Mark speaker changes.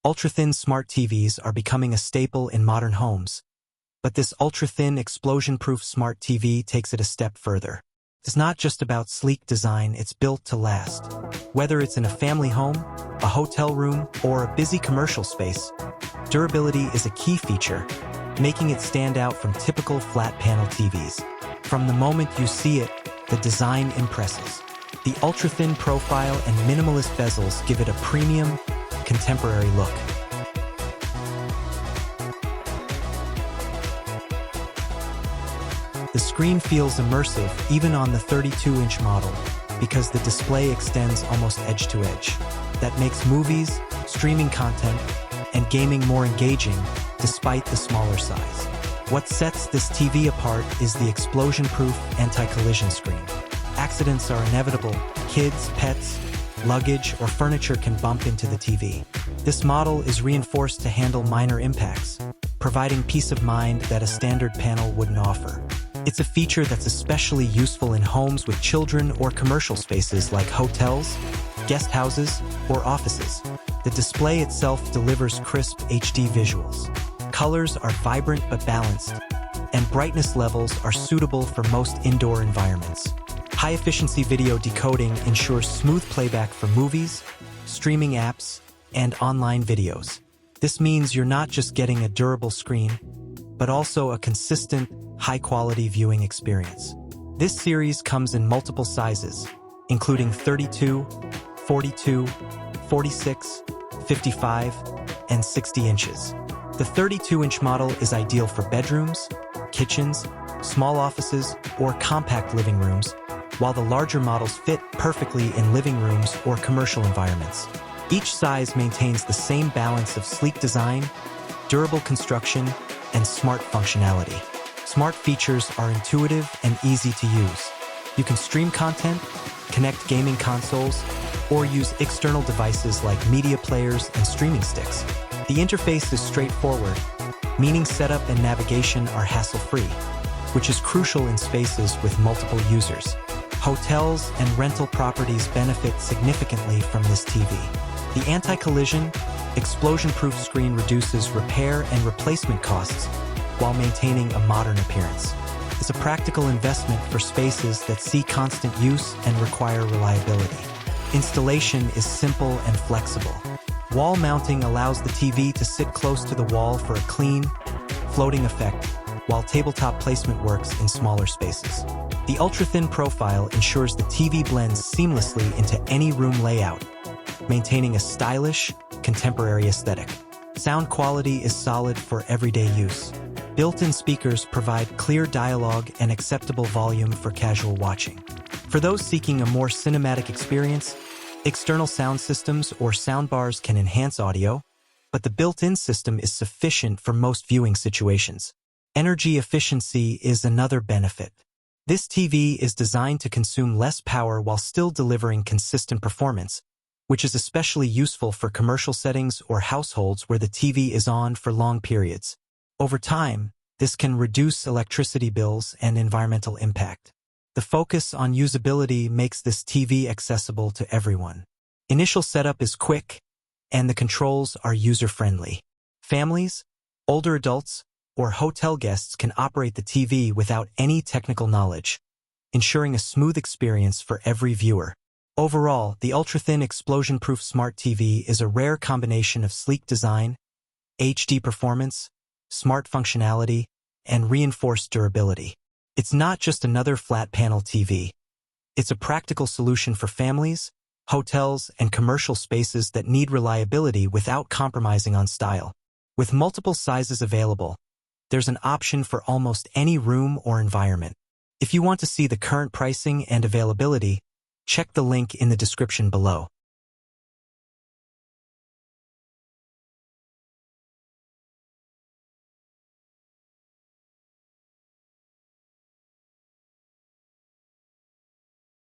Speaker 1: Ultra-thin smart TVs are becoming a staple in modern homes, but this ultra-thin explosion-proof smart TV takes it a step further. It's not just about sleek design, it's built to last. Whether it's in a family home, a hotel room, or a busy commercial space, durability is a key feature, making it stand out from typical flat-panel TVs. From the moment you see it, the design impresses. The ultra-thin profile and minimalist bezels give it a premium, contemporary look. The screen feels immersive even on the 32-inch model because the display extends almost edge to edge. That makes movies, streaming content, and gaming more engaging despite the smaller size. What sets this TV apart is the explosion-proof anti-collision screen. Accidents are inevitable. Kids, pets, luggage, or furniture can bump into the TV. This model is reinforced to handle minor impacts, providing peace of mind that a standard panel wouldn't offer. It's a feature that's especially useful in homes with children or commercial spaces like hotels, guest houses, or offices. The display itself delivers crisp HD visuals. Colors are vibrant but balanced, and brightness levels are suitable for most indoor environments. High-efficiency video decoding ensures smooth playback for movies, streaming apps, and online videos. This means you're not just getting a durable screen, but also a consistent, high-quality viewing experience. This series comes in multiple sizes, including 32, 42, 46, 55, and 60 inches. The 32-inch model is ideal for bedrooms, kitchens, small offices, or compact living rooms, while the larger models fit perfectly in living rooms or commercial environments. Each size maintains the same balance of sleek design, durable construction, and smart functionality. Smart features are intuitive and easy to use. You can stream content, connect gaming consoles, or use external devices like media players and streaming sticks. The interface is straightforward, meaning setup and navigation are hassle-free, which is crucial in spaces with multiple users. Hotels and rental properties benefit significantly from this TV. The anti-collision, explosion-proof screen reduces repair and replacement costs while maintaining a modern appearance. It's a practical investment for spaces that see constant use and require reliability. Installation is simple and flexible. Wall mounting allows the TV to sit close to the wall for a clean, floating effect, while tabletop placement works in smaller spaces. The ultra-thin profile ensures the TV blends seamlessly into any room layout, maintaining a stylish, contemporary aesthetic. Sound quality is solid for everyday use. Built-in speakers provide clear dialogue and acceptable volume for casual watching. For those seeking a more cinematic experience, external sound systems or soundbars can enhance audio, but the built-in system is sufficient for most viewing situations. Energy efficiency is another benefit. This TV is designed to consume less power while still delivering consistent performance, which is especially useful for commercial settings or households where the TV is on for long periods. Over time, this can reduce electricity bills and environmental impact. The focus on usability makes this TV accessible to everyone. Initial setup is quick, and the controls are user-friendly. Families, older adults, or hotel guests can operate the TV without any technical knowledge, ensuring a smooth experience for every viewer. Overall, the ultra-thin explosion-proof smart TV is a rare combination of sleek design, HD performance, smart functionality, and reinforced durability. It's not just another flat-panel TV. It's a practical solution for families, hotels, and commercial spaces that need reliability without compromising on style. With multiple sizes available, there's an option for almost any room or environment. If you want to see the current pricing and availability, check the link in the description below.